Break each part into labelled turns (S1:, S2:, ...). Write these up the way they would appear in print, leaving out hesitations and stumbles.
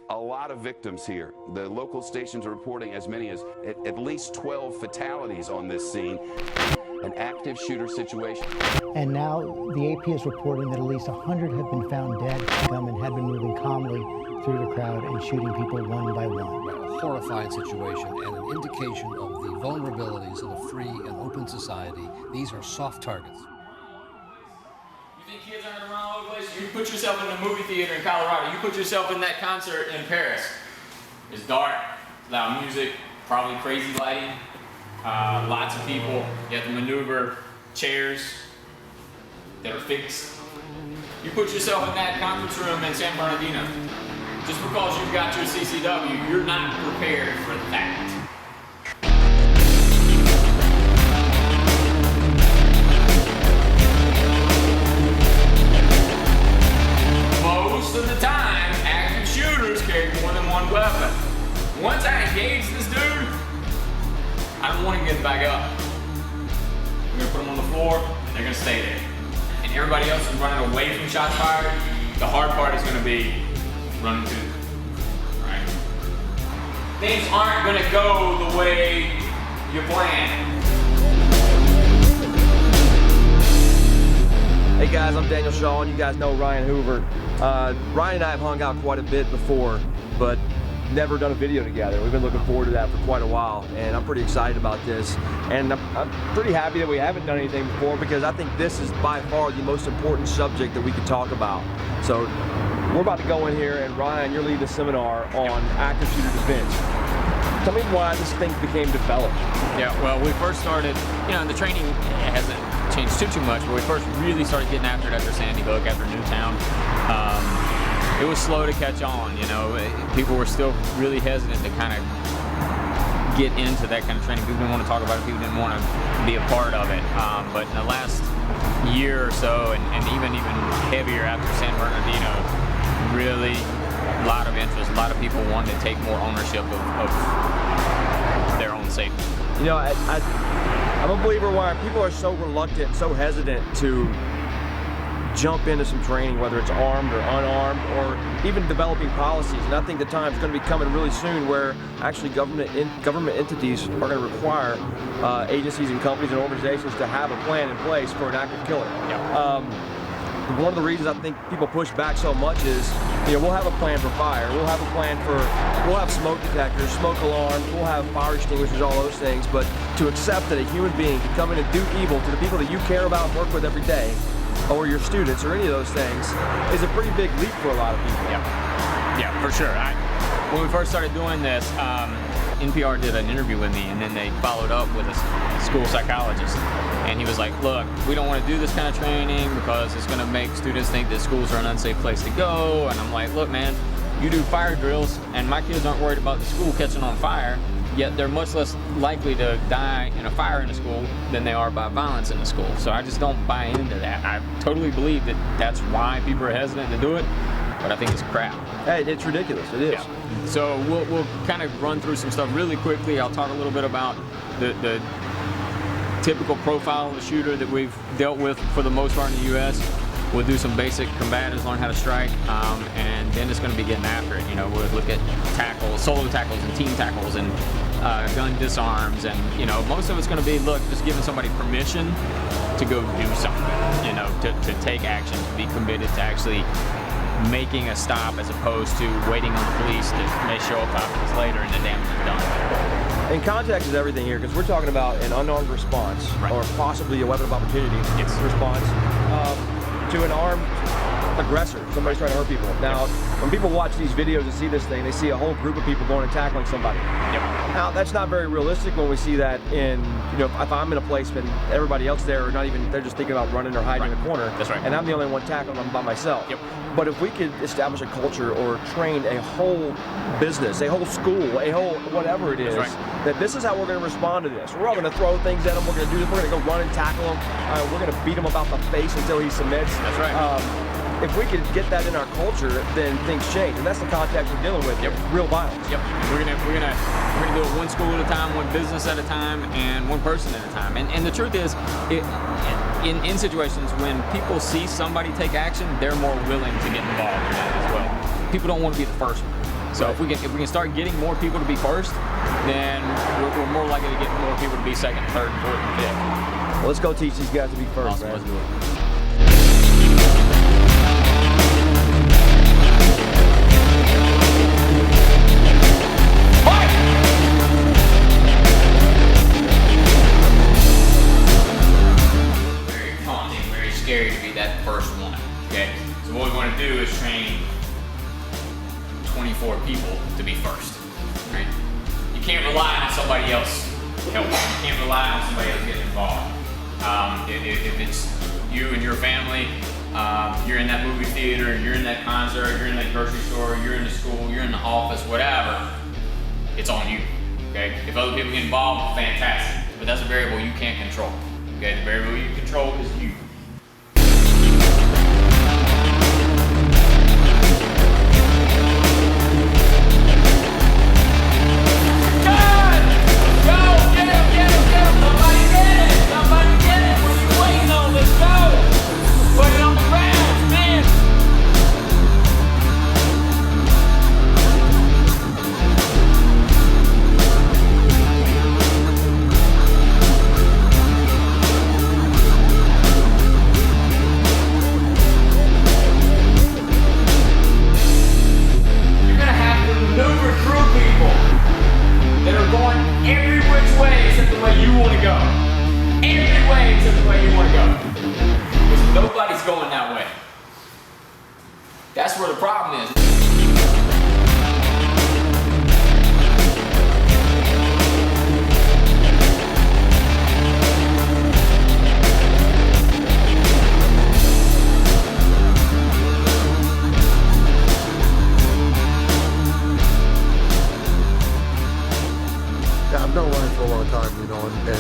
S1: a lot of victims here. The local stations are reporting as many as at least 12 fatalities on this scene. An active shooter situation.
S2: And now the AP is reporting that at least 100 have been found dead. Gunmen had been moving calmly through the crowd and shooting people one by one.
S3: A horrifying situation and an indication of the vulnerabilities of a free and open society. These are soft targets.
S4: You think kids aren't around all over the place? You put yourself in the movie theater in Colorado. You put yourself in that concert in Paris. It's dark, loud music, probably crazy lighting. Lots of people. You have to maneuver chairs that are fixed. You put yourself in that conference room in San Bernardino. Just because you've got your CCW, you're not prepared for that. Most of the time, active shooters carry more than one weapon. Once I engage this dude, I don't want to get back up. I'm gonna put them on the floor, and they're gonna stay there. And everybody else is running away from shots fired. The hard part is gonna be running to them, right? Things aren't gonna go the way you plan.
S5: Hey guys, I'm Daniel Shaw, and you guys know Ryan Hoover. Ryan and I have hung out quite a bit before, but never done a video together. We've been looking forward to that for quite a while, and I'm pretty excited about this. And I'm pretty happy that we haven't done anything before, because I think this is by far the most important subject that we could talk about. So we're about to go in here, and Ryan, you're leading a seminar on active shooter defense. Tell me why this thing became developed.
S4: Yeah, well, we first started, the training hasn't changed too much, but we first really started getting after it after Sandy Hook, after Newtown. It was slow to catch on, people were still really hesitant to kind of get into that kind of training. People didn't want to talk about it, people didn't want to be a part of it. But in the last year or so, and even heavier after San Bernardino, really a lot of interest, a lot of people wanted to take more ownership of their own safety.
S5: I'm a believer why people are so reluctant, so hesitant to jump into some training, whether it's armed or unarmed, or even developing policies. And I think the time's going to be coming really soon where actually government entities are going to require agencies and companies and organizations to have a plan in place for an active killer.
S4: Yeah.
S5: One of the reasons I think people push back so much is, we'll have a plan for fire, we'll have smoke detectors, smoke alarms, we'll have fire extinguishers, all those things, but to accept that a human being can come in and do evil to the people that you care about and work with every day, or your students, or any of those things, is a pretty big leap for a lot of people.
S4: Yeah, for sure. When we first started doing this, NPR did an interview with me, and then they followed up with a school psychologist. And he was like, look, we don't want to do this kind of training because it's going to make students think that schools are an unsafe place to go. And I'm like, look, man, you do fire drills, and my kids aren't worried about the school catching on fire, yet they're much less likely to die in a fire in a school than they are by violence in a school. So I just don't buy into that. I totally believe that that's why people are hesitant to do it, but I think it's crap.
S5: Hey, it's ridiculous, it is.
S4: Yeah. So we'll kind of run through some stuff really quickly. I'll talk a little bit about the typical profile of a shooter that we've dealt with for the most part in the U.S. We'll do some basic combatives, learn how to strike, and then it's going to be getting after it. We'll look at tackles, solo tackles and team tackles, and gun disarms, and most of it's going to be, just giving somebody permission to go do something, to take action, to be committed to actually making a stop as opposed to waiting on the police that may show up hours later and the damage is done.
S5: And context is everything here, because we're talking about an unarmed response,
S4: right,
S5: or possibly a weapon of opportunity response to an armed aggressor. Somebody's trying to hurt people. Now, when people watch these videos and see this thing, they see a whole group of people going and tackling somebody.
S4: Yep.
S5: Now, that's not very realistic when we see that in, if I'm in a place and everybody else there, or not even, they're just thinking about running or hiding in a corner.
S4: That's right.
S5: And I'm the only one tackling them by myself.
S4: Yep.
S5: But if we could establish a culture or train a whole business, a whole school, a whole whatever it is, that this is how we're going to respond to this. We're all going to throw things at them. We're going to do this. We're going to go run and tackle him. We're going to beat him about the face until he submits.
S4: That's right.
S5: If we could get that in our culture, then things change, and that's the context we're dealing with. Real violence.
S4: Yep. We're gonna do it one school at a time, one business at a time, and one person at a time. And the truth is, in situations when people see somebody take action, they're more willing to get involved in that as well. People don't want to be the first one. So if we can start getting more people to be first, then we're more likely to get more people to be second, third, fourth, and fifth.
S5: Well, let's go teach these guys to be first,
S4: Awesome,
S5: man.
S4: let's do it. Scary to be that first one, okay? So what we want to do is train 24 people to be first, right? You can't rely on somebody else helping. You can't rely on somebody else getting involved. If it's you and your family, you're in that movie theater, you're in that concert, you're in that grocery store, you're in the school, you're in the office, whatever, it's on you, okay? If other people get involved, fantastic, but that's a variable you can't control, okay? The variable you control is you. Nobody's going that way. That's where the problem is.
S6: Yeah, I've known Ryan for a long time, you know, and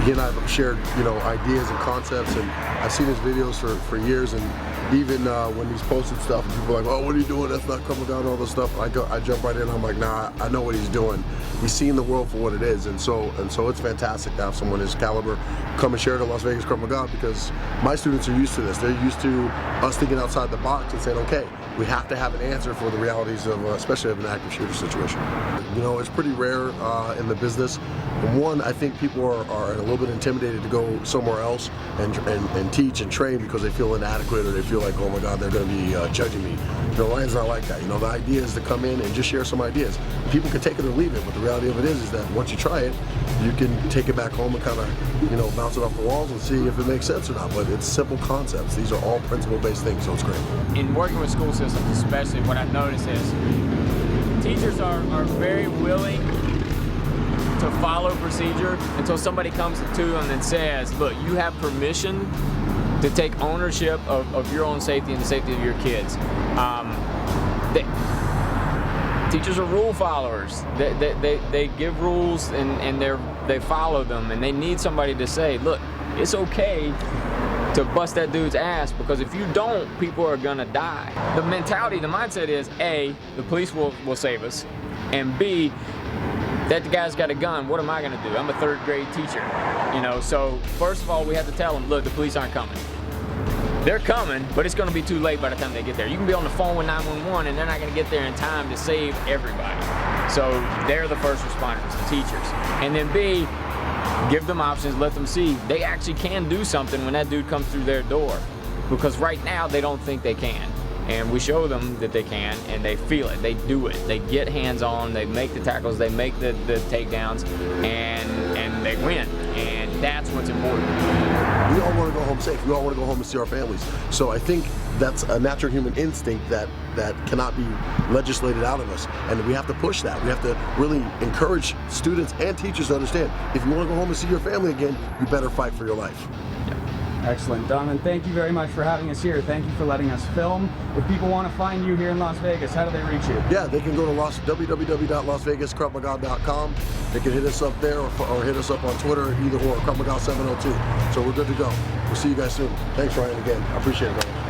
S6: he and I have shared, you know, ideas and concepts, and I've seen his videos for years, and even when he's posted stuff and people are like, oh, what are you doing? That's not coming down, all this stuff. I jump right in, I'm like, nah, I know what he's doing. He's seeing the world for what it is, and so it's fantastic to have someone his caliber come and share the Las Vegas Krav Maga, because my students are used to this. They're used to us thinking outside the box and saying, okay, we have to have an answer for the realities of, especially of an active shooter situation. You know, it's pretty rare in the business. And one, I think people are a little bit intimidated to go somewhere else and teach and train because they feel inadequate, or they feel like, oh my God, they're going to be judging me. You know, Ryan's not like that. You know, the idea is to come in and just share some ideas. People can take it or leave it, but the reality of it is that once you try it, you can take it back home and kind of, you know, bounce it off the walls and see if it makes sense or not. But it's simple concepts. These are all principle-based things, so it's great.
S4: In working with school systems especially, what I've noticed is teachers are very willing to follow procedure until somebody comes to them and says, look, you have permission to take ownership of your own safety and the safety of your kids. Teachers are rule followers. They give rules and they follow them, and they need somebody to say, look, it's okay to bust that dude's ass, because if you don't, people are gonna die. The mentality, the mindset is A, the police will save us, and B, that the guy's got a gun, what am I gonna do? I'm a third grade teacher, you know, so first of all, we have to tell them, look, the police aren't coming. They're coming, but it's gonna be too late by the time they get there. You can be on the phone with 911 and they're not gonna get there in time to save everybody. So they're the first responders, the teachers. And then B, give them options, let them see they actually can do something when that dude comes through their door. Because right now they don't think they can. And we show them that they can, and they feel it, they do it. They get hands-on, they make the tackles, they make the takedowns, and they win. And that's what's important.
S6: We all want to go home safe. We all want to go home and see our families. So I think that's a natural human instinct that cannot be legislated out of us. And we have to push that. We have to really encourage students and teachers to understand, if you want to go home and see your family again, you better fight for your life.
S7: Excellent, Donovan. Thank you very much for having us here. Thank you for letting us film. If people want to find you here in Las Vegas, how do they reach you?
S6: Yeah, they can go to www.lasvegaskravmaga.com. They can hit us up there or hit us up on Twitter, either or, Krav Maga 702. So we're good to go. We'll see you guys soon. Thanks, Ryan, again. I appreciate it, man.